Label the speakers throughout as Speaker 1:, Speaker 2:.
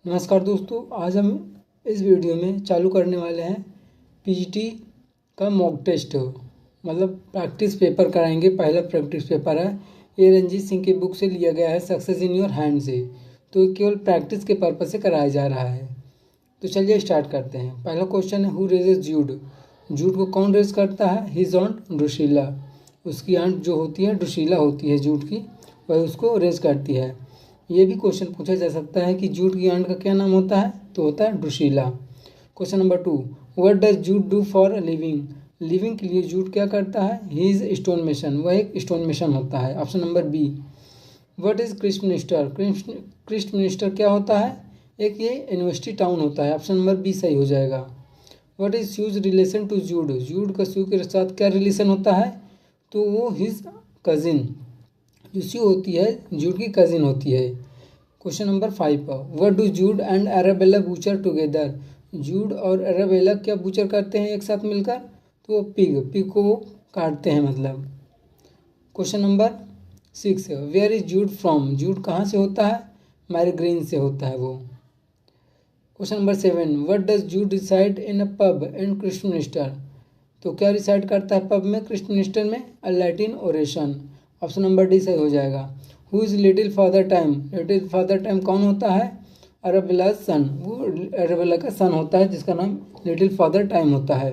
Speaker 1: नमस्कार दोस्तों, आज हम इस वीडियो में चालू करने वाले हैं पीजीटी का मॉक टेस्ट, मतलब प्रैक्टिस पेपर कराएंगे। पहला प्रैक्टिस पेपर है, ये रंजीत सिंह की बुक से लिया गया है, सक्सेस इन योर हैंड से। तो केवल प्रैक्टिस के पर्पज से कराया जा रहा है। तो चलिए स्टार्ट करते हैं। पहला क्वेश्चन है, हु रेजेस जूड? जूड को कौन रेज करता है? His aunt Drusilla. उसकी आंट जो होती है ड्रुसिला होती है जूड की, वह उसको रेज करती है। ये भी क्वेश्चन पूछा जा सकता है कि जूड की आंट का क्या नाम होता है, तो होता है Drusilla. Question number 2, what does Jude do for living? Living के लिए जूड क्या करता है? ही इज स्टोन मेसन, वह एक स्टोन मेसन होता है। Option number B. What is Christ minister? Christ minister क्या होता है? एक ये यूनिवर्सिटी टाउन होता है। ऑप्शन नंबर बी सही हो जाएगा। What is Sue's relation to Jude? Jude का स्यू के साथ क्या रिलेशन होता है? तो वो हिज कजिन, जो स्यू होती है जूड की कजिन होती है। Question number 5, what do Jude and Arabella butcher together? Jude और अरेबेला क्या बूचर करते हैं एक साथ मिलकर? तो वो पिग को काटते हैं मतलब। Question number 6, where is Jude from? Jude कहाँ से होता है? मैरीग्रीन से होता है वो। Question number 7, what does Jude reside in a pub in Christminster? तो क्या रिसाइड करता है पब में, क्रिस्टमिनिस्टर में? A Latin oration. Option number D सही हो जाएगा। Who is Little Father Time? Little Father Time कौन होता है? अरेबेला सन, वो अरेबेला का सन होता है जिसका नाम लिटिल फादर टाइम होता है।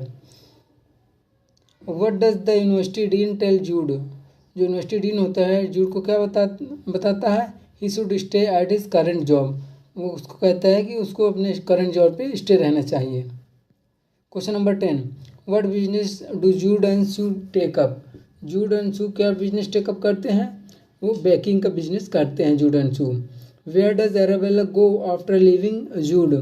Speaker 1: What does the university dean tell Jude? जो यूनिवर्सिटी डीन होता है जूड को क्या बताता है? He should stay at his current job. वो उसको कहता है कि उसको अपने करंट जॉब पे स्टे रहना चाहिए। Question number 10, what business do Jude and Sue take up? Jude and Sue क्या बिजनेस टेकअप करते हैं? वो बेकिंग का बिजनेस करते हैं Jude and Sue. Where does Arabella go after living Jude?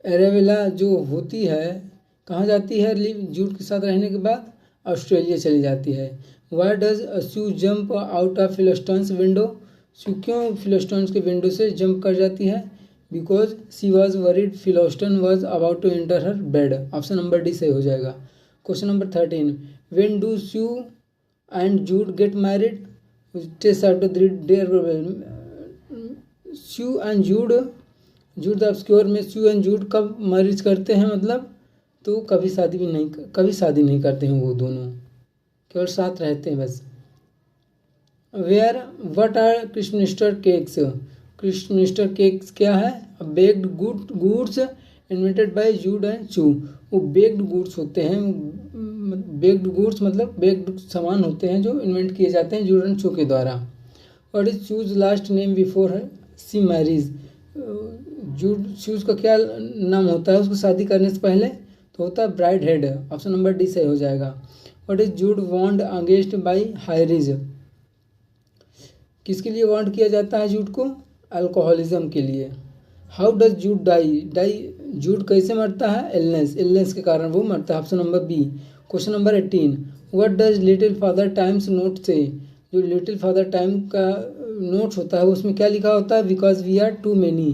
Speaker 1: Arabella जो होती है कहाँ जाती है जूड के साथ रहने के बाद? ऑस्ट्रेलिया चली जाती है। Why does Sue jump out of Phillotson's window? Sue क्यों फिलोस्टोन्स के विंडो से जंप कर जाती है? Because she was worried Phillotson was about to enter her bed. Option number D सही हो जाएगा। Question number 13, when do Sue and Jude get married? Sue and Jude the Obscure में Sue and जूड कब marriage करते हैं मतलब? तो कभी शादी नहीं करते हैं वो दोनों, केवल साथ रहते हैं बस। Where what are Christminster cakes? Christminster cakes क्या है? Baked goods invented by Jude and Sue. वो बेक्ड गुड्स होते हैं, बेक्ड गुड्स मतलब बेक्ड सामान होते हैं जो इन्वेंट किए जाते हैं जूड एंड सू के द्वारा। What is Sue's last name before she marriage? Jude Sue's का क्या नाम होता है उसको शादी करने से पहले? तो होता है Bridehead. Option number D सही हो जाएगा। What is Jude warned against by हायरिज? किसके लिए वांट किया जाता है जूड को? अल्कोहलिज्म के लिए। How does Jude die? Jude कैसे मरता है? इलनेस के कारण वो मरता है। Option number B. Question number 18, what does Little Father Time's note say? जो लिटिल फादर टाइम का नोट्स होता है उसमें क्या लिखा होता है? Because we are too many.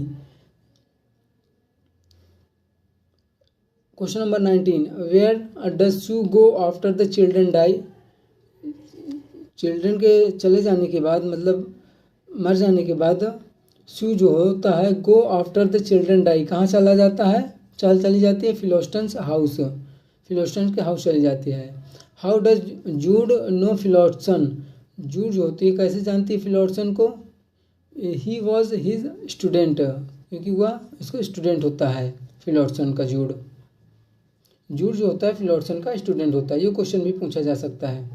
Speaker 1: Question number 19, where does Sue go after the children die? Children के चले जाने के बाद मतलब मर जाने के बाद सू जो होता है go after the children die कहाँ चला जाता है? चली जाती है फिलोस्टन्स हाउस, फिलोस्टन्स के हाउस चली जाती है। How does Jude know Phillotson? Jude जो होती है कैसे जानती है फिलोस्टन को? ही वॉज हिज स्टूडेंट, क्योंकि वह उसका स्टूडेंट होता है फिलोस्टन का। जूड जो होता है फिलोस्टन का स्टूडेंट होता है। ये क्वेश्चन भी पूछा जा सकता है।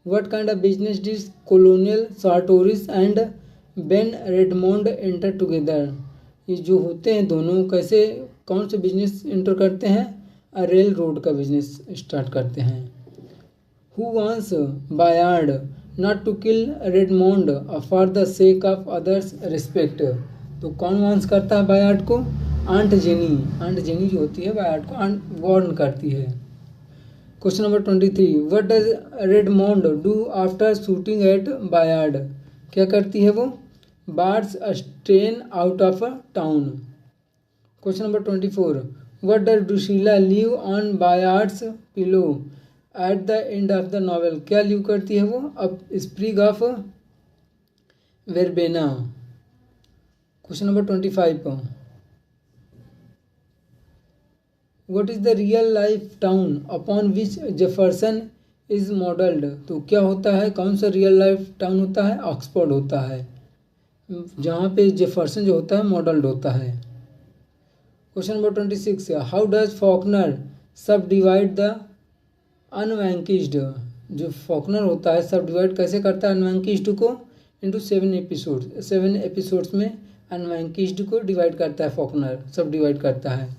Speaker 1: What kind of business did Colonel Sartoris and Ben Redmond enter together? ये जो होते हैं दोनों कैसे कौन से बिजनेस इंटर करते हैं? रेल रोड का बिजनेस स्टार्ट करते हैं। Who wants Bayard not to kill Redmond for the sake of others' respect? तो कौन वांस करता है बायार्ड को? आंट जेनी जो होती है बायार्ड को वार्न करती है। Question number 23, what does Redmond do after shooting at Bayard? क्या करती है वो? Boards train out of town. Question number 24, what does Drusilla leave on Bayard's pillow at the end of the novel? क्या leave करती है वो? अब sprig of verbena. Question number 25, what is the real life town upon which Jefferson is modelled. तो क्या होता है, कौन सा रियल लाइफ टाउन होता है, ऑक्सफोर्ड होता है, जहाँ पे जेफरसन जो होता है मॉडल्ड होता है। Question number 26, how does Faulkner सब डिवाइड द अनवैंकिश्ड। जो फॉकनर होता है सब डिवाइड कैसे करता है अनवैंकिश्ड को, इंटू 7 एपिसोड, 7 एपिसोड्स में अनवैंकिश्ड को डिवाइड करता है, फॉकनर सब डिवाइड करता है।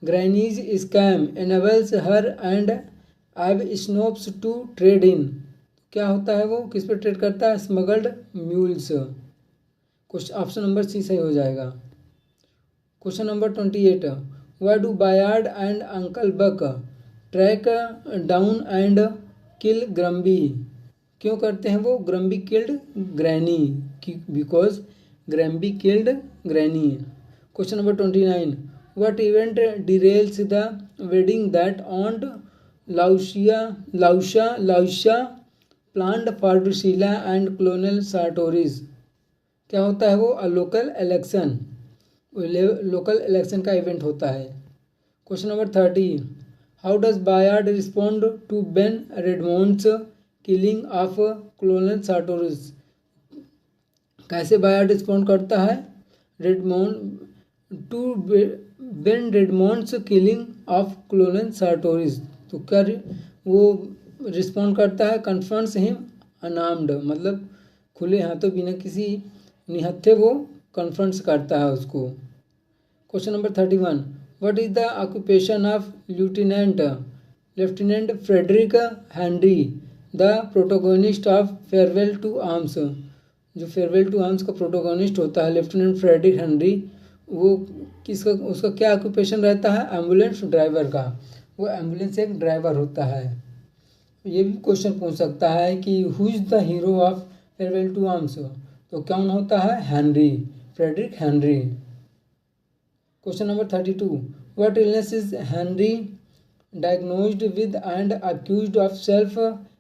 Speaker 1: Grannies scam enables her and एब स्नोप्स टू ट्रेड इन। क्या होता है वो, किस पे ट्रेड करता है, smuggled mules. Question option number C सही हो जाएगा। Question number 28, why do Bayard and Uncle Buck track down and kill Grumby. क्यों करते हैं वो, Grumby killed granny, because Grumby killed granny. Question number 29, what event derails the wedding that Aunt Lausha planned for Drusilla and Colonel Sartoris। क्या होता है वो, local election, local election का event होता है। Question number 30, how does Bayard respond to Ben Redmond's killing of Colonel Sartoris. कैसे Bayard respond करता है, Redmond to Ben Redmond's killing of Colonel Sartoris. तो क्या वो रिस्पॉन्ड करता है, कन्फ्रंट्स हिम अनार्म्ड, मतलब खुले हाथों बिना किसी निहत्थे वो कन्फ्रंट्स करता है उसको। Question number 31, what is the occupation of lieutenant Frederic Henry the protagonist of Farewell to Arms. जो फेयरवेल टू आर्म्स का प्रोटोगोनिस्ट होता है लेफ्टिनेंट फ्रेडरिक हेनरी, वो किसका, उसका क्या ऑक्यूपेशन रहता है, एम्बुलेंस ड्राइवर का, वो एम्बुलेंस एक ड्राइवर होता है। ये भी क्वेश्चन पूछ सकता है कि who is the hero of Farewell to Arms, तो कौन होता है, Henry, Frederic Henry. Question number 32, what illness is Henry diagnosed with and accused of self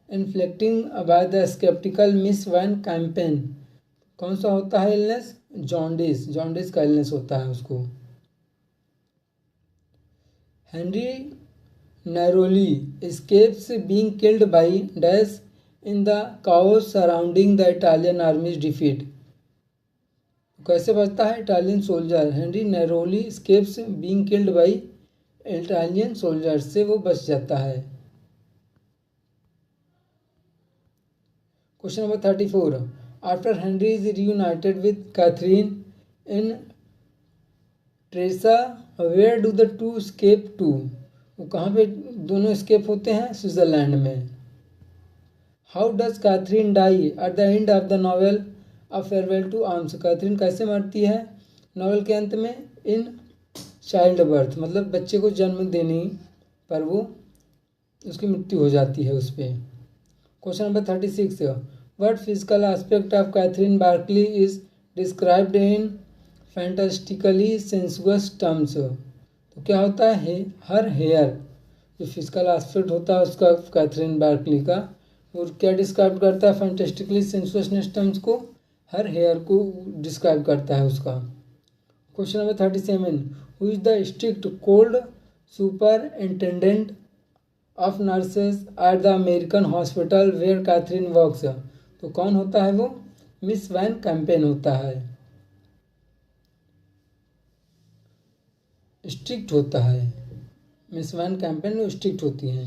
Speaker 1: inflicting by the sceptical Miss Van Campen. कौन सा होता है इलनेस, जॉन्डिस, जॉन्डिस का illness होता है उसको। Henry narrowly escapes being killed by dash in the chaos surrounding the Italian army's defeat। कैसे बचता है Italian soldier, Henry narrowly escapes being killed by Italian soldier, से वो बच जाता है। Question number 34, after Henry is reunited with Catherine in Stresa where do the two escape to. वो कहाँ पे दोनों स्केप होते हैं, स्विट्जरलैंड में। How does Catherine die at the end of the novel a Farewell to Arms. Catherine कैसे मरती है नॉवेल के अंत में, इन चाइल्ड बर्थ, मतलब बच्चे को जन्म देने पर वो उसकी मृत्यु हो जाती है उस पर। Question number 36, what physical aspect of Catherine Barkley is described in fantastically sensuous terms. तो क्या होता है, हर हेयर, जो फिजिकल एस्पेक्ट होता है उसका कैथरीन बार्कली का, वो क्या डिस्क्राइब करता है, फैंटास्टिकली सेंसुअसनेस टर्म्स को, हर हेयर को डिस्क्राइब करता है उसका। Question number 37, who is the strict cold superintendent of nurses at the American hospital where Catherine works. तो कौन होता है वो, मिस वैन कैंपेन होता है, स्ट्रिक्ट होता है, मिस वैन कैंपेन स्ट्रिक्ट होती हैं।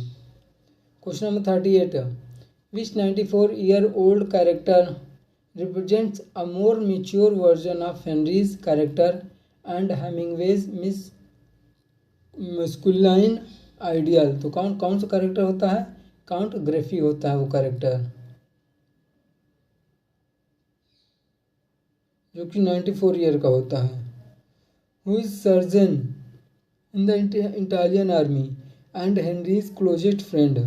Speaker 1: Question number 38, which 94-year-old character represents a more mature version of Henry's character and Hemingway's miss masculine ideal. तो कौन कौन सा कैरेक्टर होता है, काउंट ग्रेफी होता है वो कैरेक्टर, जो कि 94 ईयर का होता है। Who is surgeon in the Italian army and Henrys closest friend.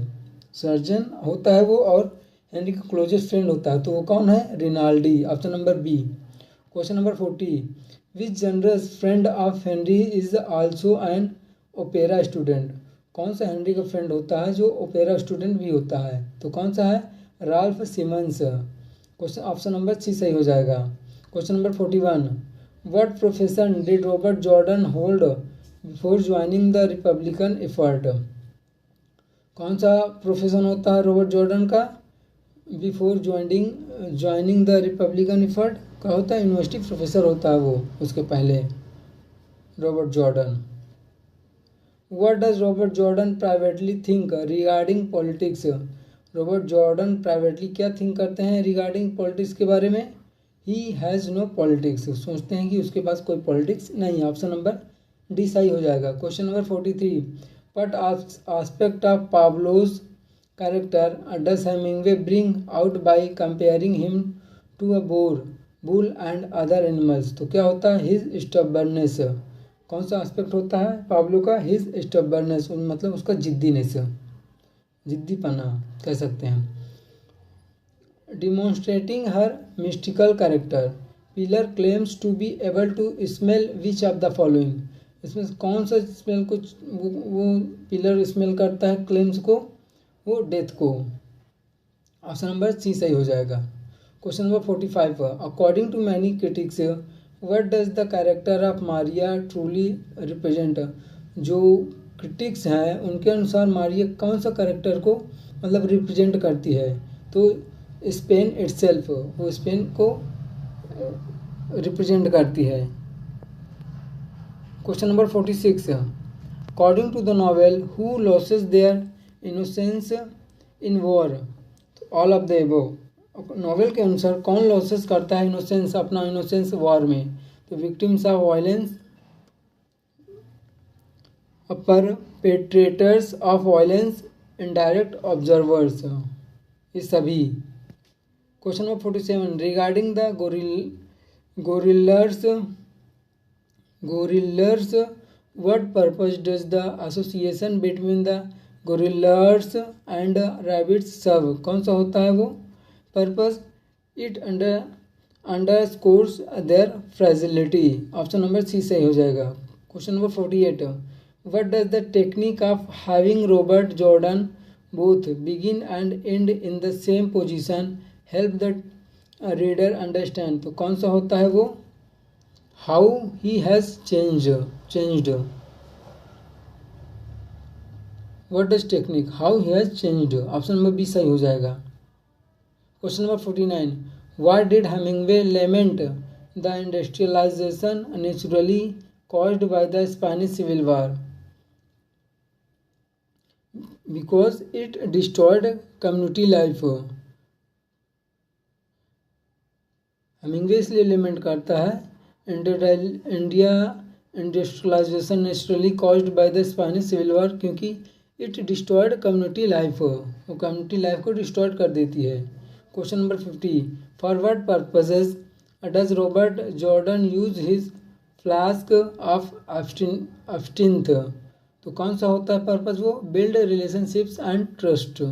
Speaker 1: Surgeon होता है वो और हेनरी का क्लोजेस्ट फ्रेंड होता है, तो वो कौन है, Rinaldi, option number B. Question number 40, which generous friend of Henry is also an opera student. कौन सा हेनरी का फ्रेंड होता है जो ओपेरा स्टूडेंट भी होता है, तो कौन सा है, Ralph Simmons. Question option number C सही हो जाएगा। Question number 41, What profession did Robert Jordan hold before joining the Republican effort? कौन सा प्रोफेशन होता है रॉबर्ट जॉर्डन का before joining the Republican effort का होता है? यूनिवर्सिटी प्रोफेसर होता है वो उसके पहले, Robert Jordan. What does Robert Jordan privately think regarding politics? Robert Jordan privately क्या थिंक करते हैं रिगार्डिंग पॉलिटिक्स के बारे में? ही हैज़ नो पॉलिटिक्स, सोचते हैं कि उसके पास कोई पॉलिटिक्स नहीं है। ऑप्शन नंबर डी सही हो जाएगा। Question number 43, what aspect of Pablo's character does Hemingway bring out by comparing him to a boar bull and other animals? तो क्या होता है? His stubbornness. कौन सा एस्पेक्ट होता है पाब्लो का? हिज स्टबर्नेस, मतलब उसका जिद्दीनेस, जिद्दीपना कह सकते हैं। Demonstrating her mystical character, Pilar claims to be able to smell which of the following? इसमें कौन सा स्मेल को वो पिलर स्मेल करता है? क्लेम्स को, वो डेथ को। ऑप्शन नंबर सी सही हो जाएगा। Question number 45, according to many critics what does the character of Maria truly represent? जो क्रिटिक्स हैं उनके अनुसार मारिया कौन सा कैरेक्टर को मतलब रिप्रेजेंट करती है? तो स्पेन इटसेल्फ, वो स्पेन को रिप्रेजेंट करती है। Question number 46, according to the novel who loses their innocence in war? All of the above. Novel के अनुसार कौन लॉसेस करता है इनोसेंस, अपना इनोसेंस वॉर में? तो victims of violence, perpetrators of violence, indirect observers, ये सभी। Question number 47, regarding the guerrillas what purpose does the association between the guerrillas and rabbits serve? कौन सा होता है वो purpose? It underscores their fragility. Option number C सही हो जाएगा। Question number 48, what does the technique of having Robert Jordan both begin and end in the same position help the reader understand? तो कौन सा होता है वो? How he has changed. What does technique how he has changed? Option number B सही हो जाएगा। Question number 49, why did Hemingway lament the industrialisation naturally caused by the Spanish civil war? Because it destroyed community life. Hemingway इसलिए lament करता है India industrialisation naturally caused by the Spanish civil war, क्योंकि it destroyed community life, वो community life को destroyed कर देती है। Question number 50, for what purposes does Robert Jordan use his flask of absinthe? तो कौन सा होता है पर्पस वो? Build relationships and trust.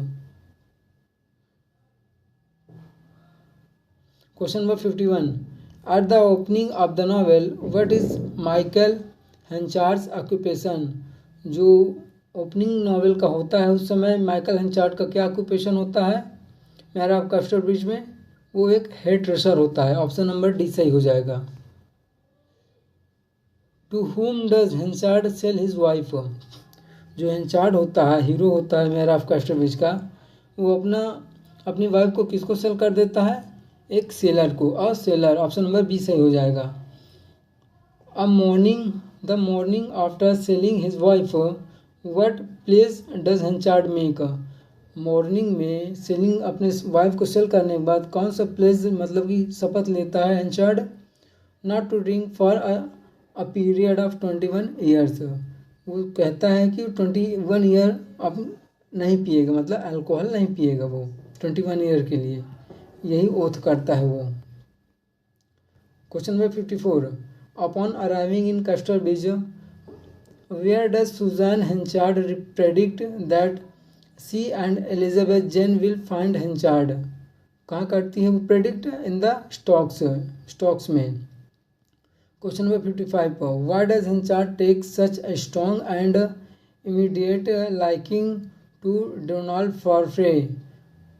Speaker 1: Question number 51, at the opening of the novel what is Michael Henchard's occupation? जो opening novel का होता है उस समय माइकल हेंचार्ड का क्या ऑक्यूपेशन होता है मेरा ऑफ कैस्टर ब्रिज में? वो एक हेड ड्रेसर होता है। ऑप्शन नंबर डी सही हो जाएगा। To whom does Henchard sell his wife? जो हेंचार्ड होता है, हीरो होता है मेरा ऑफ कैस्टर ब्रिज का, वो अपनी वाइफ को किसको सेल कर देता है? एक सेलर को, और सेलर। ऑप्शन नंबर बी सही हो जाएगा। The morning after selling his wife what place does Henchard make? Morning में सेलिंग अपने वाइफ को सेल करने के बाद कौन सा प्लेस मतलब कि शपथ लेता है Henchard? Not to drink for a period of 21 years. वो कहता है कि 21 ईयर अब नहीं पिएगा, मतलब अल्कोहल नहीं पिएगा वो 21 ईयर के लिए, यही ओथ करता है वो। Question number 54, upon arriving in Casterbridge where does Susan Henchard predict that she and Elizabeth Jane will find Henchard? कहाँ करती है वो प्रेडिक्ट? इन द स्टॉक्स में। Question number 55, why does Henchard take such a strong and immediate liking to Donald Farfrae?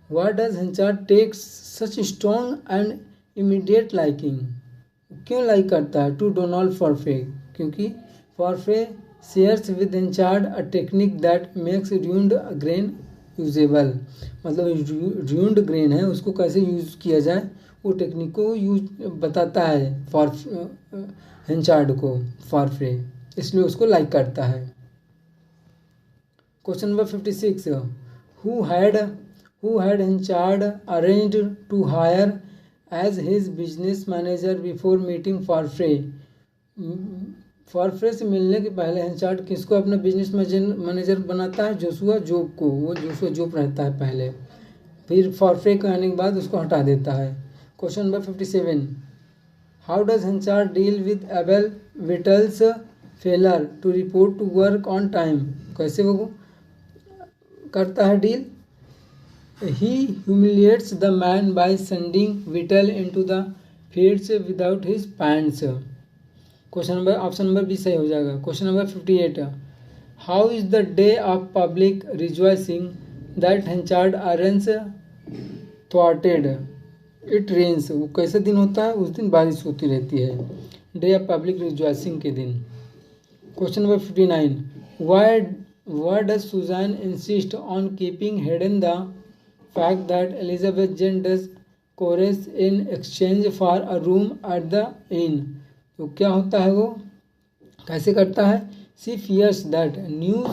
Speaker 1: Why does Henchard take such strong and immediate liking? क्यों like करता है? To Donald Farfrae, क्योंकि Farfrae shares with Henchard a technique that makes ruined grain usable. मतलब ruined grain है उसको कैसे use किया जाए वो टेक्निक को यूज बताता है हिंचार्ड को फॉरफे, इसलिए उसको लाइक करता है। Question number 56, who had Henchard arranged to hire as his business manager before meeting Farfrae. Farfrae से मिलने के पहले हिंचार्ड किसको अपना बिजनेस मैनेजर बनाता है? जोशुआ जोब को। वो जोशुआ जोब रहता है पहले, फिर फॉरफ्रे के आने के बाद उसको हटा देता है। Question number 57, how does Henchard deal with Abel Whittle's failure to report to work on time? कैसे वो करता है deal? He humiliates the man by sending Whittle into the fields without his pants. Question number option number B सही हो जाएगा। Question number 58, how is the day of public rejoicing that Henchard arranges thwarted it rains? वो कैसे दिन होता है? उस दिन बारिश होती रहती है, डे ऑफ पब्लिक रिजॉइसिंग के दिन। Question number 59, why does Suzanne insist on keeping hidden the fact that Elizabeth Jane does chorus in exchange for a room at the inn? तो क्या होता है वो कैसे करता है? She fears that news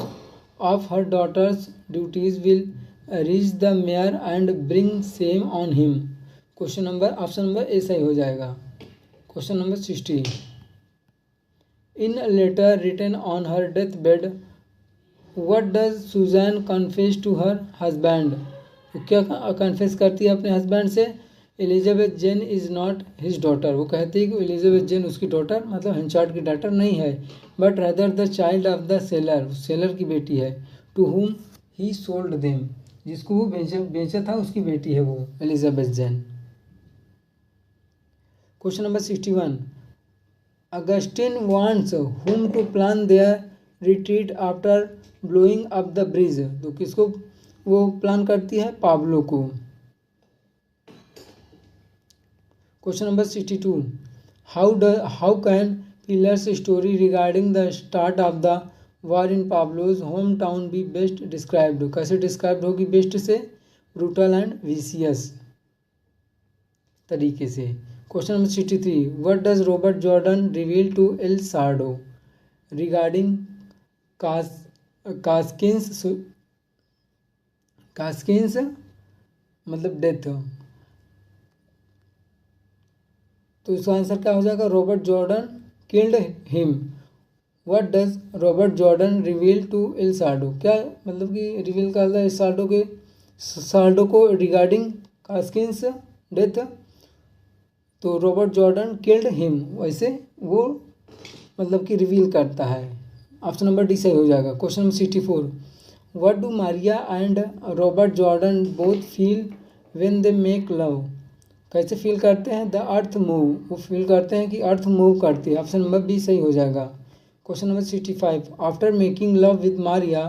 Speaker 1: of her daughter's duties will reach the mayor and bring shame on him. Question number option number A सही हो जाएगा। Question number 60, in a letter written on her deathbed what does Suzanne confess to her husband? तो क्या confess करती है अपने husband से? Elizabeth Jane is not his daughter. वो कहती है कि एलिजाबेथ जेन उसकी डॉटर मतलब हिंचार्ड की डॉटर नहीं है, but rather the child of the seller, seller की बेटी है। To whom he sold them, जिसको वो बेचा था उसकी बेटी है वो Elizabeth Jane. Question number 61, Agustin wants whom to plan their retreat after blowing up the bridge? तो किसको वो प्लान करती है? पाब्लो को। Question number 62, how can Pilar's story regarding the start of the war in Pablo's home town be best described? कैसे described होगी best से? Brutal and vicious तरीके से। Question number 63, what does Robert Jordan reveal to El सार्डो regarding Kashkin's मतलब death? तो इसका answer क्या हो जाएगा? Robert Jordan killed him. What does Robert Jordan reveal to El Sordo? क्या मतलब कि रिवील करता है सार्डो को रिगार्डिंग कास्किन्स डेथ? तो रॉबर्ट जॉर्डन किल्ड हिम, वैसे वो मतलब कि रिवील करता है। ऑप्शन नंबर डी सही हो जाएगा। Question number 64, what do Maria and Robert Jordan both feel when they make love? कैसे फील करते हैं? द अर्थ मूव, वो फील करते हैं कि अर्थ मूव करती है। ऑप्शन नंबर बी सही हो जाएगा। Question number 65, after making love with Maria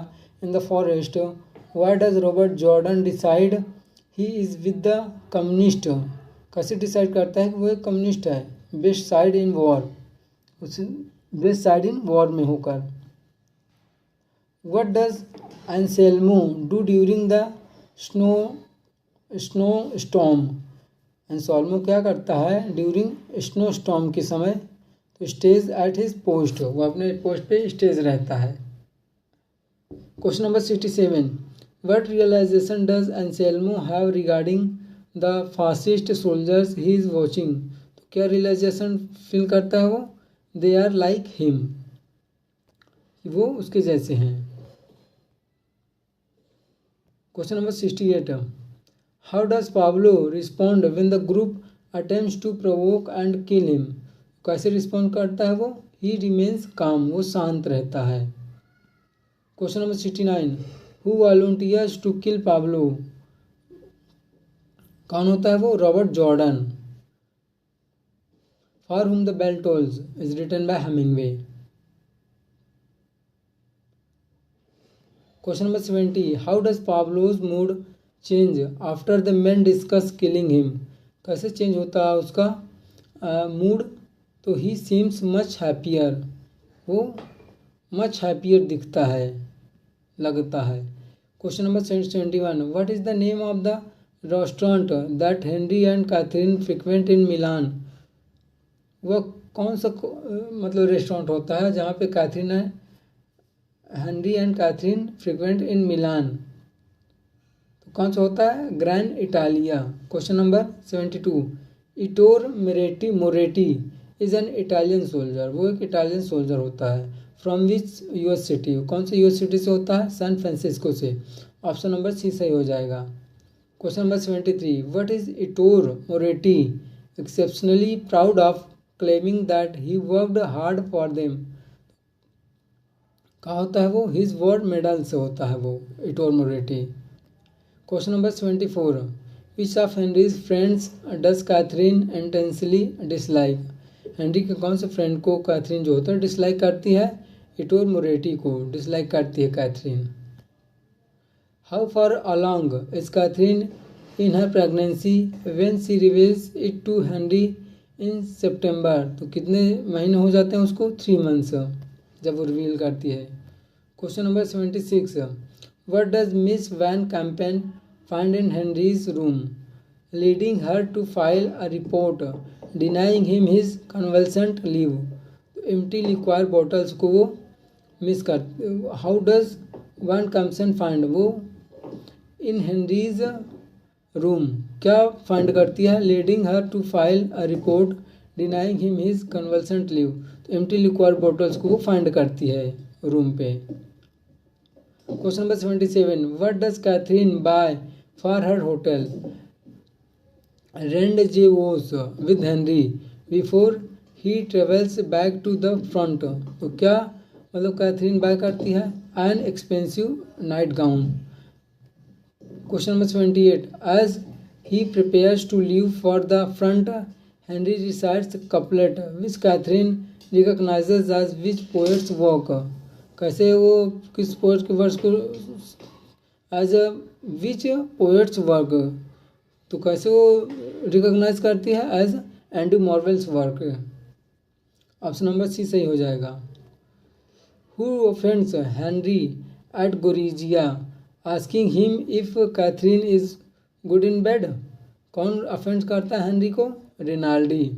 Speaker 1: in the forest why does Robert Jordan decide he is with the communist? कैसे डिसाइड करता है कि वो एक कम्युनिस्ट है? बेस्ट साइड इन वॉर, उस बेस्ट साइड इन वॉर में होकर। What does Anselmo do during the snowstorm? Anselmo क्या करता है ड्यूरिंग स्नो स्टॉर्म के समय? तो स्टेज एट हिज पोस्ट, वो अपने पोस्ट पे स्टेज रहता है। Question number 67, what realisation does Anselmo have regarding the fascist soldiers he is watching? तो क्या रियलाइजेशन फील करता है वो? दे आर लाइक हिम, वो उसके जैसे हैं। Question number 68, how does Pablo respond when the group attempts to provoke and kill him? कैसे रिस्पॉन्ड करता है वो? ही रिमेन्स काम, वो शांत रहता है। Question number 69, who volunteers to kill Pablo? कौन होता है वो? Robert Jordan. For Whom the Bell Tolls is written by Hemingway. Question number 70, how does Pablo's mood change after the men discuss killing him? कैसे change होता है उसका mood तो he seems much happier, वो मच हैप्पियर दिखता है, लगता है। Question number 71, what is the name of the restaurant that Henry and Catherine frequent in मिलान। वह कौन सा मतलब रेस्टोरेंट होता है जहाँ पे कैथरीन है, Henry and Catherine frequent in Milan, तो कौन सा होता है, Grand Italia. Question number 72, Ettore Moretti is an Italian soldier, वो एक इटालियन सोल्जर होता है। फ्रॉम विच यूएस सिटी, कौन से यूएस सिटी से होता है, सैन फ्रांसिस्को से। ऑप्शन नंबर सी सही हो जाएगा। Question number 73, what is Ettore Moretti exceptionally proud of claiming that he worked hard for them, कहा होता है वो, हिज वर्ड मेडल से होता है वो Ettore Moretti. Question number 74, which of Henry's friends does Catherine intensely dislike, Henry के कौन से फ्रेंड को कैथरीन जो होता है डिसलाइक करती है, इटोर मोरेटी को डिसलाइक करती है Catherine. How far along is Catherine in her pregnancy when she reveals it to Henry in September, तो कितने महीने हो जाते हैं उसको, 3 मंथ्स, जब वो रिवील करती है। Question number 76, what does Miss Van Campen find in Henry's room leading her to file a report denying him his convalescent leave, तो एम्प्टी लिक्वायर बॉटल्स को वो मिस कर, how does Van Campen find, वो in Henry's room क्या find करती है, leading her to file a report denying him his convalescent leave, तो empty liquor bottles को वो फाइंड करती है रूम पे। Question number 77, what does Catherine buy for her hotel rendezvous with Henry before he travels back to the front, तो क्या मतलब Catherine buy करती है, an expensive night gown. Question number 78, as he prepares to leave for the front Henry recites couplet which Catherine recognizes as which poet's work, कैसे वो किस poet के words को as a which poet's work, तो कैसे वो recognize करती है, as Andy Marvell's work. Option number C सही हो जाएगा। Who offends Henry at Gorizia asking him if Catherine is good in bed, कौन अफेंड करता है हेनरी को, रिनाल्डी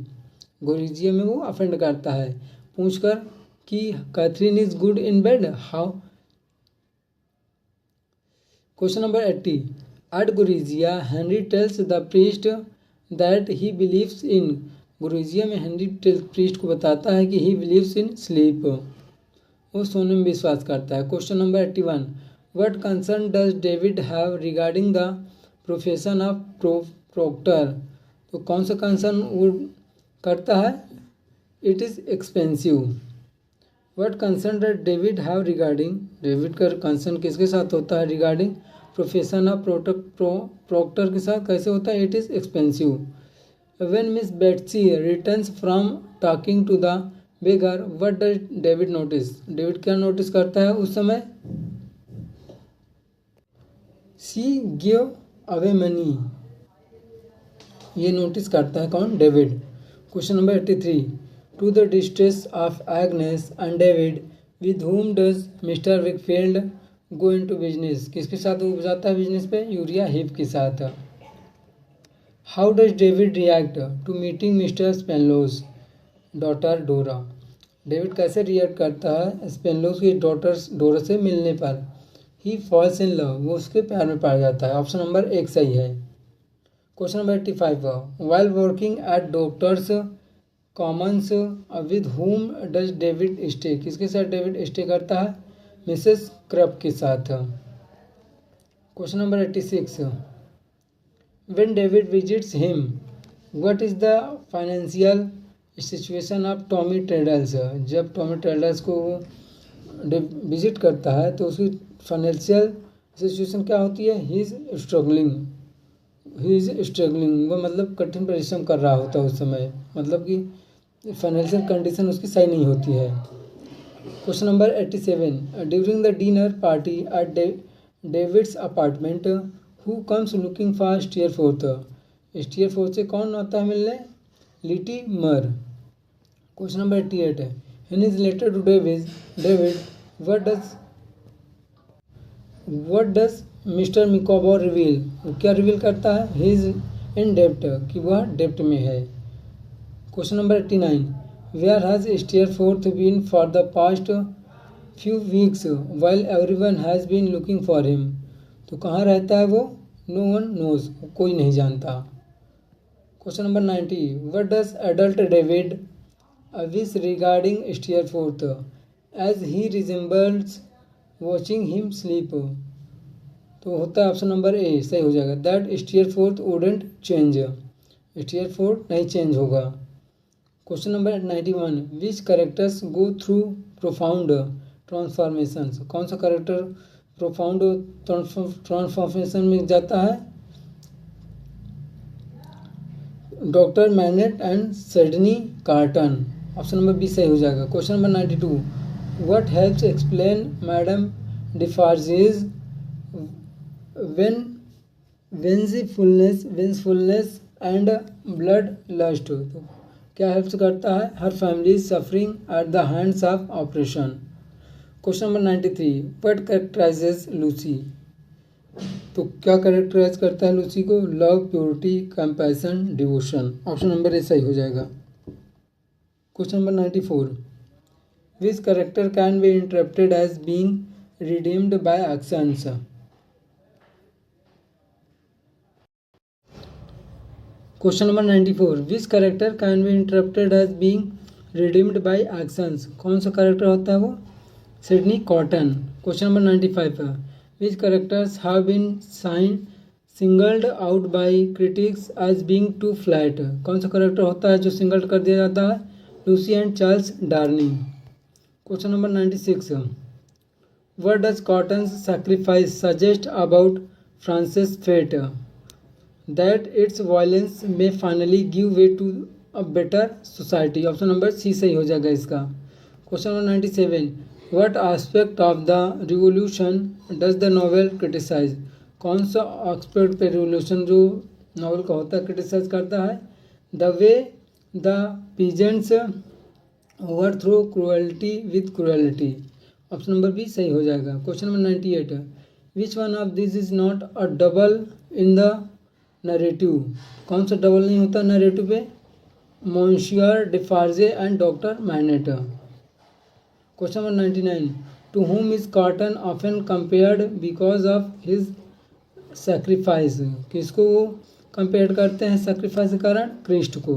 Speaker 1: गोरिजिया में वो अफेंड करता है पूछकर कि Catherine is good in bed, how. Question number 80, at Gorizia Henry tells the priest that he believes in, Gorizia में हेनरी प्रीस्ट को बताता है कि ही बिलीव्स इन स्लीप, वो सोने में विश्वास करता है। Question number 81, what concern does David have regarding the profession of proctor, तो कौन सा कंसर्न वो करता है, it is expensive. What concern does David have regarding, David का कंसर्न किसके साथ होता है, रिगार्डिंग प्रोफेशन ऑफ प्रोक्टर के साथ, कैसे होता है, it is expensive. When Miss Betsy returns from talking to the beggar what does David notice, David क्या नोटिस करता है उस समय, शी गिव अवे मनी, ये नोटिस करता है कौन, David. Question number 83, to the distress of Agnes and David with whom does mister Wickfield go into business, किसके साथ वो जाता है बिजनेस पे, यूरिया हीप के साथ। How does David react to meeting mister Spenlow's daughter Dora, David कैसे react करता है स्पेनलोस की डोरा से मिलने पर, ही फॉल्स इन लव, वो उसके प्यार में पड़ जाता है। ऑप्शन नंबर 1 सही है। Question number 85, while working at doctors Commons with whom does David stay, किसके साथ डेविड स्टे करता है, मिसेस क्रब के साथ। Question number 86, when David visits him what is the financial situation of Tommy Traddles, जब Tommy ट्रेडल्स को visit करता है तो उसकी फाइनेंशियल सिचुएशन क्या होती है, ही इज स्ट्रगलिंग, वो मतलब कठिन परिश्रम कर रहा होता है उस समय, मतलब कि फाइनेंशियल कंडीशन उसकी सही नहीं होती है। Question number 87, during the dinner party at David's apartment who comes looking for Steerforth, Steerforth से कौन आता है मिलने, लिटी मर, क्वेश्चन नंबर 88 है, in his letter to David what does mister Micawber reveal, वो क्या रिवील करता है, ही इज इन डेप्ट, कि वह डेप्ट में है। Question number 89, where has Steerforth been for the past few weeks while everyone has been looking for him, तो कहाँ रहता है वो, नो वन नोज, कोई नहीं जानता। Question number 90, what does adult David wish regarding Steerforth as he resembles watching him sleep, तो होता है ऑप्शन नंबर ए, सही हो जाएगा, that Steerforth wouldn't change, Steerforth नहीं चेंज होगा। Question number 91, which characters go through profound transformations, कौन सा करेक्टर प्रोफाउंड ट्रांसफॉर्मेशन में जाता है, doctor Manette and Sydney Carton, option number B सही हो जाएगा। Question number 92, what helps explain madame Defarge's vengefulness and blood lust, तो क्या हेल्प्स करता है, her family suffering at the hands of operation. Question number 93, what characterizes Lucy, तो क्या characterize करता है लूसी को, love, purity, compassion, devotion, option number A सही हो जाएगा। Question number 94, which character can be interpreted as being redeemed by actions, question number 94, which character can be interpreted as being redeemed by actions, कौन सा character होता है वो, Sydney cotton. Question number 95 है, which characters have been singled out by critics as being too flat, कौन सा character होता है जो सिंगल्ड कर दिया जाता है, Lucy and Charles Darnay. Question number 96, what does Carton's sacrifice suggest about France's fate, that its violence में finally give way to a better society, option number C सही हो जाएगा इसका। Question number 97, what aspect of the revolution does the novel criticize, कौन सा aspect पे revolution जो novel का होता है क्रिटिसाइज करता है, the way the peasants overthrow cruelty with cruelty, option number B सही हो जाएगा। Question number 98, which one of this is not a double in the narrative, कौन सा डबल नहीं होता नरेटिव पे, monsieur Defarge and doctor Manette. Question number 99, to whom is Carton often compared because of his sacrifice, किसको वो compare करते हैं sacrifice के कारण, क्रिस्ट को।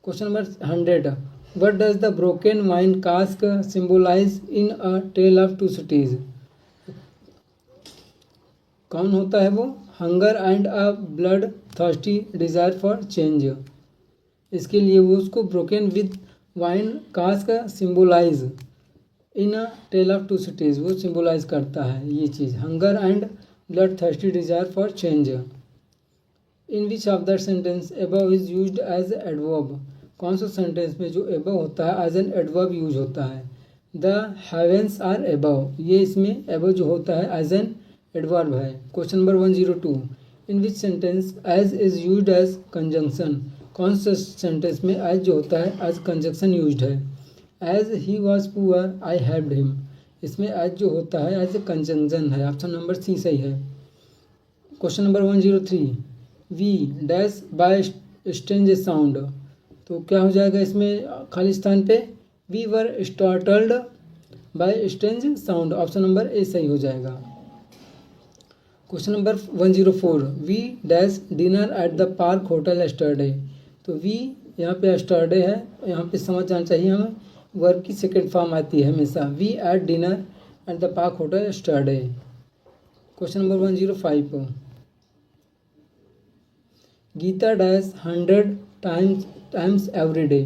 Speaker 1: Question number 100, what does the broken wine cask symbolize in a tale of two cities, कौन होता है वो, hunger and a blood thirsty desire for change, इसके लिए वो उसको broken with wine cask symbolize in a tale of two cities, वो symbolize करता है ये चीज़, hunger and blood thirsty desire for change. In which of the sentence above is used as adverb, कौन सा सेंटेंस में जो एबव होता है एज एन एडवर्ब यूज होता है, द हेवेंस आर एबव, ये इसमें एबव जो होता है एज एन एडवर्ब है। Question number 102, in which sentence as is used as conjunction, कौन से सेंटेंस में एज जो होता है एज कंजंक्शन यूज्ड है, as he was poor I helped him, इसमें एज जो होता है एज ए कंजंक्शन है, ऑप्शन नंबर सी सही है। Question number 103, we dash by strange sound, तो क्या हो जाएगा इसमें खाली स्थान पे, we were startled by strange sound, option number A सही हो जाएगा। Question number 104, we dash dinner at the park hotel yesterday, तो वी यहाँ पे एस्टरडे है, यहाँ पे समझ जाना चाहिए हमें, वर्ब की सेकेंड फॉर्म आती है हमेशा, we ate dinner at the park hotel yesterday. Question number 105, Gita dash 100 times every day,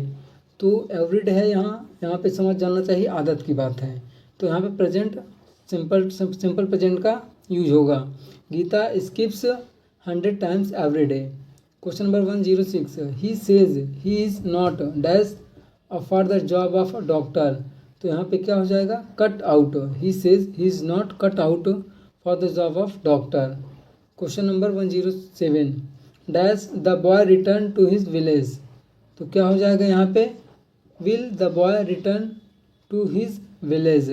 Speaker 1: तो एवरी डे है यहाँ पे समझ जाना चाहिए आदत की बात है, तो यहाँ पे प्रेजेंट सिंपल प्रेजेंट का यूज होगा, Gita skips 100 times every day. Question number 106, he says he is not dash for the job of doctor, तो यहाँ पे क्या हो जाएगा, cut out, he says he is not cut out for the job of doctor. Question number 107, dash the boy return to his village, तो क्या हो जाएगा यहाँ पे, will the boy return to his village.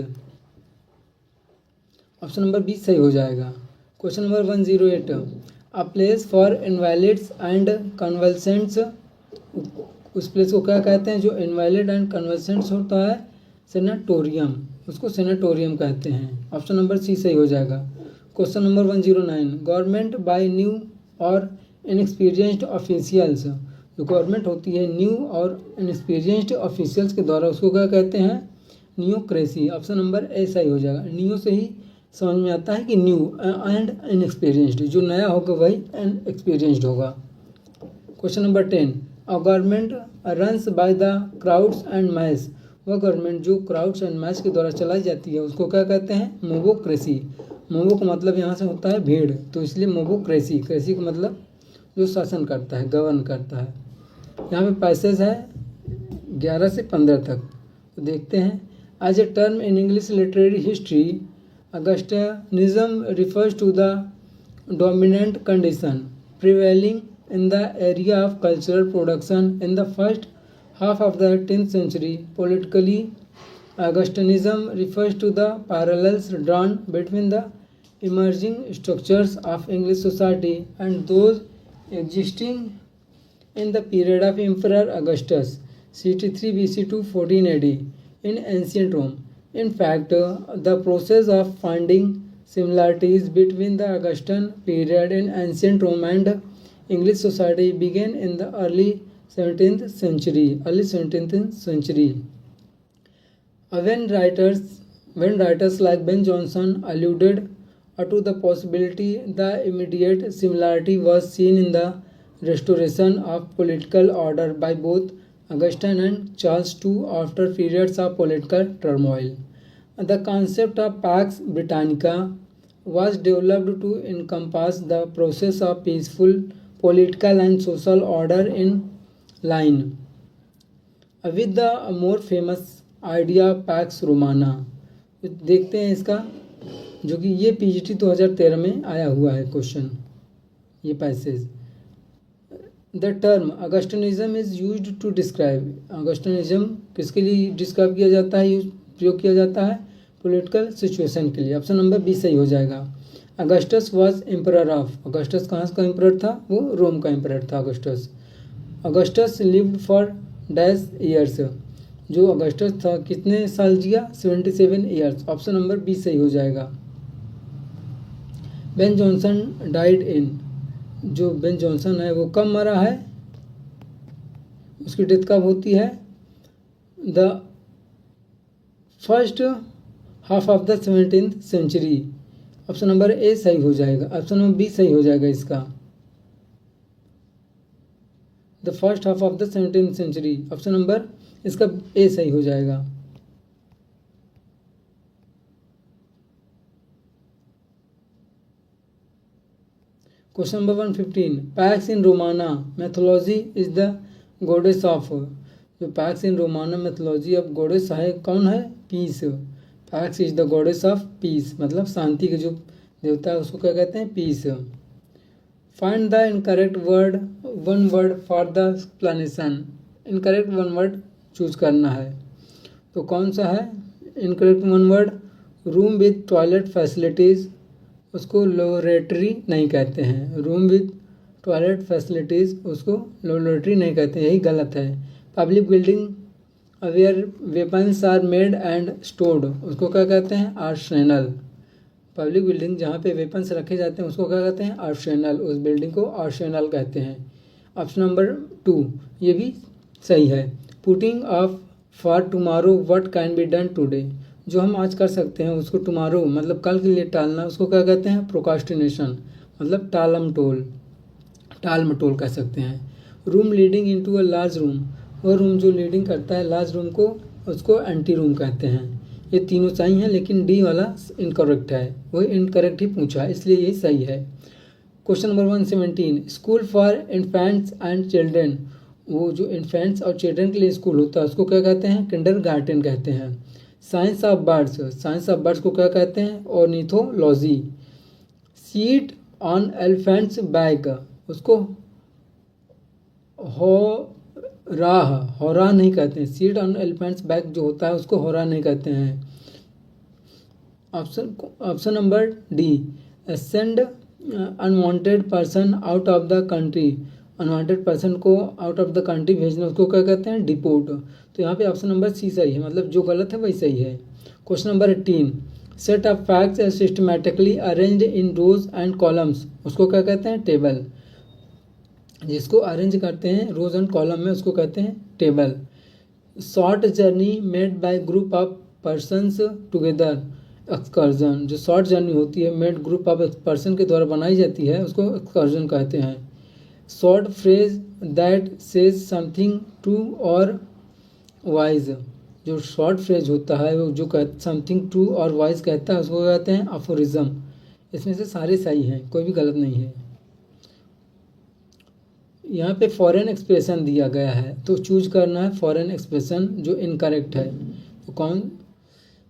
Speaker 1: Option number B सही हो जाएगा। Question number 108, a place for invalids and convalescents, उस प्लेस को क्या कहते हैं जो इनवैलिड एंड कन्वल्सेंट्स होता है, सेनाटोरियम, उसको सेनाटोरियम कहते हैं। ऑप्शन नंबर सी सही हो जाएगा। Question number 109, government by new और इनएक्सपीरियंस्ड ऑफिशियल्स, जो गवर्नमेंट होती है न्यू और इनएक्सपीरियंस्ड ऑफिशियल्स के द्वारा, उसको क्या कहते हैं, न्यूक्रेसी। ऑप्शन नंबर ए सही हो जाएगा। न्यू से ही समझ में आता है कि न्यू एंड इनएक्सपीरियंस्ड, जो नया होगा वही इनएक्सपीरियंस्ड होगा। Question number 10, a government runs by the crowds and mess, वह गवर्नमेंट जो क्राउड्स एंड मैस के द्वारा चलाई जाती है उसको क्या कहते हैं, मोबोक्रेसी। मोबो का मतलब यहाँ से होता है भीड़, तो इसलिए मोबोक्रेसी, क्रेसी का मतलब जो शासन करता है, गवर्न करता है। यहाँ पे पैसेज है 11 से 15 तक, तो देखते हैं। As a term in English literary history, Augustanism refers to the dominant condition prevailing in the area of cultural production in the first half of the 10th century. Politically, Augustinism refers to the parallels drawn between the emerging structures of English society and those existing in the period of Emperor Augustus, CT 3 BC to 14 AD, in ancient Rome. In fact, the process of finding similarities between the Augustan period in ancient Rome and English society began in the early 17th century. When writers like Ben Jonson alluded to the possibility, the immediate similarity was seen in the restoration of political order by both Augustine and Charles II after periods of political turmoil. The concept of Pax Britannica was developed to encompass the process of peaceful political and social order in line with the more famous idea Pax Romana. देखते हैं इसका, जो कि ये PGT 2013 में आया हुआ है क्वेश्चन, ये passage. The term Augustanism is used to describe, Augustanism किसके लिए डिस्क्राइब किया जाता है, प्रयोग किया जाता है, पॉलिटिकल सिचुएशन के लिए। ऑप्शन नंबर बी सही हो जाएगा। Augustus was emperor of, Augustus कहाँ का एम्परर था, वो रोम का एम्परर था Augustus. Augustus lived for dash years, जो अगस्टस था कितने साल जिया, 77 ईयर्स। ऑप्शन नंबर बी सही हो जाएगा। बेन जॉनसन डाइड इन, जो बेन जॉनसन है वो कब मरा है, उसकी डेथ कब होती है, the first half of the 17th century. Option number A सही हो जाएगा, ऑप्शन नंबर बी सही हो जाएगा इसका, the first half of the 17th century. Option number इसका ए सही हो जाएगा। Question number 115, Pax in Roman mythology is the goddess of, जो Pax in Roman mythology of goddess है कौन है, peace. Pax is the goddess of peace, मतलब शांति के जो देवता है उसको क्या कहते हैं, peace. Find the incorrect word, one word for the explanation, incorrect one word choose करना है, तो कौन सा है incorrect one word, room with toilet facilities, उसको लैबोरेटरी नहीं कहते हैं, रूम विद टॉयलेट फैसिलिटीज़ उसको लैबोरेटरी नहीं कहते हैं, यही गलत है। Public building where weapons are made and stored, उसको क्या कहते हैं, आर्सेनल। पब्लिक बिल्डिंग जहाँ पे वेपन्स रखे जाते हैं उसको क्या कहते हैं, आर्सेनल, उस बिल्डिंग को आर्सेनल कहते हैं। ऑप्शन नंबर 2 ये भी सही है। Putting of for tomorrow what can be done today, जो हम आज कर सकते हैं उसको टुमारो मतलब कल के लिए टालना, उसको क्या कहते हैं, प्रोकास्टिनेशन, मतलब टाल मटोल कह सकते हैं। Room leading into a large room, वह रूम जो लीडिंग करता है लार्ज रूम को, उसको एंटी रूम कहते हैं। ये तीनों सही हैं लेकिन डी वाला इनकरेक्ट है, वही इनकरेक्ट ही पूछा है इसलिए ये सही है। Question number 117, school for infants and children, वो जो इन्फेंट्स और चिल्ड्रेन के लिए स्कूल होता है उसको क्या कहते हैं, किंडरगार्टन कहते हैं। Science of birds, science of birds को क्या कहते हैं, ornithology. Seat on elephants back, उसको राह, होरा नहीं कहते हैं। सीट ऑन एलिफेंट्स बैक जो होता है उसको होरा नहीं कहते हैं। Option number D, send unwanted person out of the country. Unwanted person को आउट ऑफ द कंट्री भेजना उसको क्या कहते हैं? डिपोर्ट। तो यहाँ पे ऑप्शन नंबर सी सही है, मतलब जो गलत है वही सही है। Question number 18, set of facts systematically arranged in rows and columns, उसको क्या कहते हैं? टेबल। जिसको अरेंज करते हैं रोज एंड कॉलम में उसको कहते हैं table. Short journey made by group of persons together, excursion. जो शॉर्ट जर्नी होती है मेड ग्रुप ऑफ पर्सन के द्वारा बनाई जाती है उसको एक्सकर्जन कहते हैं। Short phrase that says something true और वाइज, जो शॉर्ट फ्रेज होता है वो जो समथिंग ट्रू और वाइज कहता है उसको कहते हैं अफोरिज्म। इसमें से सारे सही हैं, कोई भी गलत नहीं है। यहाँ पे फॉरेन एक्सप्रेशन दिया गया है तो चूज करना है फॉरेन एक्सप्रेशन जो इनकरेक्ट है। तो कौन?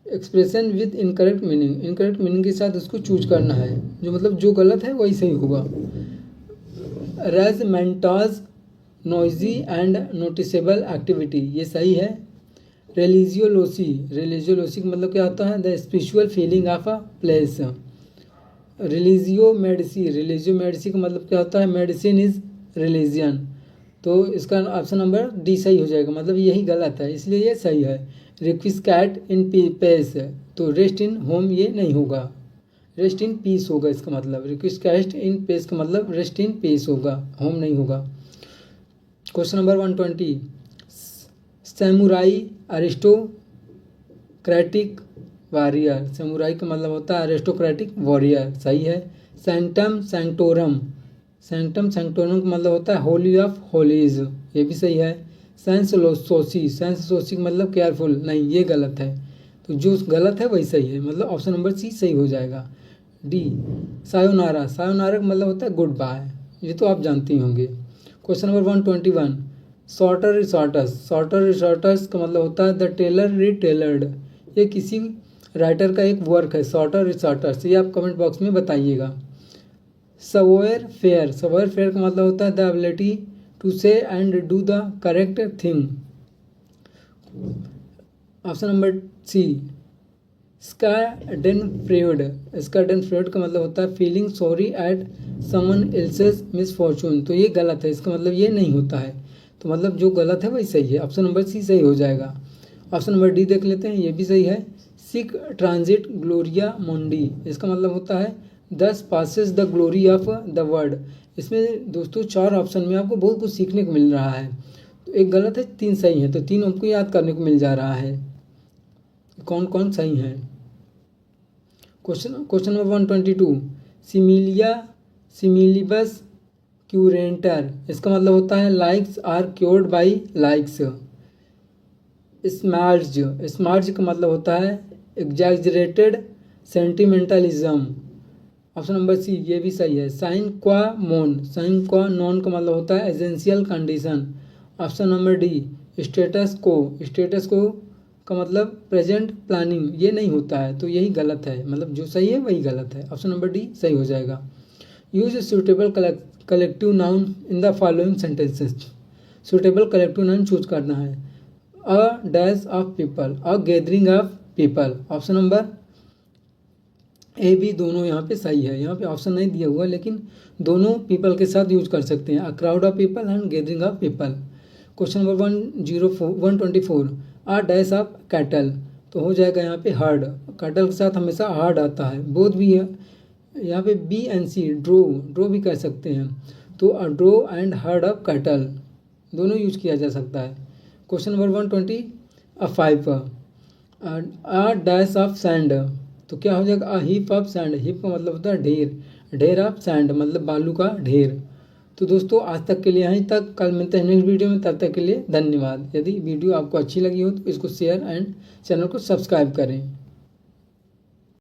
Speaker 1: Expression with incorrect meaning, incorrect meaning के साथ उसको चूज करना है, जो मतलब जो गलत है वही सही होगा। रेजमेंटाज नॉइजी एंड नोटिसेबल एक्टिविटी, ये सही है। रिलीजियोलोसी, रिलीजियोलोसी का मतलब क्या होता है? The spiritual feeling of a place. Religio Medici, religio Medici का मतलब क्या होता है? Medicine is religion. तो इसका ऑप्शन नंबर डी सही हो जाएगा, मतलब यही गलत है इसलिए ये सही है। रिक्विस्कैट इन पेस, तो रेस्ट इन होम ये नहीं होगा, रेस्ट इन पीस होगा इसका मतलब। रिक्विस्कैट इन पेस का मतलब रेस्ट इन पीस होगा, होम नहीं होगा। Question number 120, samurai aristocratic warrior, samurai का मतलब होता है अरिस्टोक्रेटिक वॉरियर, सही है। सैंटम सैंक्टोरम, सैंक्टम सैंक्टोरम का मतलब होता है होली ऑफ होलीज, ये भी सही है। सेंसलोसोसी, सेंसलोसी का मतलब केयरफुल, नहीं ये गलत है। तो जो गलत है वही सही है, मतलब ऑप्शन नंबर सी सही हो जाएगा। डी, सायोनारा, सायोनारा का मतलब होता है गुड बाय, ये तो आप जानते ही होंगे। क्वेश्चन नंबर 121, शॉर्टर रिसॉर्टर्स, शॉर्टर रिसॉर्टर्स का मतलब होता है द टेलर रिटेलर्ड, ये किसी राइटर का एक वर्क है शॉर्टर रिसॉर्टर्स, ये आप कमेंट बॉक्स में बताइएगा। सवेयर फेयर, सवेयर फेयर का मतलब होता है the ability to say and do the correct thing. Option number C, schadenfreude, schadenfreude का मतलब होता है feeling sorry at someone else's misfortune, तो ये गलत है, इसका मतलब ये नहीं होता है। तो मतलब जो गलत है वही सही है, ऑप्शन नंबर सी सही हो जाएगा। ऑप्शन नंबर डी देख लेते हैं, ये भी सही है। सिक ट्रांजिट ग्लोरिया मोंडी, इसका मतलब होता है 10 passes the glory of the word. इसमें दोस्तों 4 ऑप्शन में आपको बहुत कुछ सीखने को मिल रहा है, तो एक गलत है 3 सही है, तो 3 हमको याद करने को मिल जा रहा है कौन कौन सही हैं। क्वेश्चन नंबर 122, सिमिलिया सिमिलिबस क्यूरेंटर, इसका मतलब होता है likes are cured by likes. Schmaltz, schmaltz का मतलब होता है exaggerated sentimentalism, option number C ये भी सही है। साइन क्वा मोन, साइन क्वा नॉन का मतलब होता है essential condition, option number D. Status को, स्टेटस को का मतलब प्रेजेंट प्लानिंग, ये नहीं होता है, तो यही गलत है, मतलब जो सही है वही गलत है, ऑप्शन नंबर डी सही हो जाएगा। Use suitable collective noun in the following sentences, suitable collective noun choose करना है। A dash of people, a gathering of people, option number A B दोनों यहाँ पे सही है, यहाँ पे ऑप्शन नहीं दिया हुआ लेकिन दोनों पीपल के साथ यूज कर सकते हैं, a crowd of people and gathering of people. Question number 124, a dash of cattle, तो हो जाएगा यहाँ पे हर्ड, कैटल के साथ हमेशा हर्ड आता है, बोथ भी है यहाँ पे B and C, drove, drove भी कह सकते हैं, तो a drove and herd of cattle दोनों यूज किया जा सकता है। Question number 125, a dash of sand, तो क्या हो जाएगा a heap of sand, heap का मतलब होता है ढेर, ढेर ऑफ सैंड मतलब बालू का ढेर। तो दोस्तों आज तक के लिए यहीं तक, कल मिलते हैं नेक्स्ट वीडियो में, तब तक के लिए धन्यवाद। यदि वीडियो आपको अच्छी लगी हो तो इसको शेयर एंड चैनल को सब्सक्राइब करें।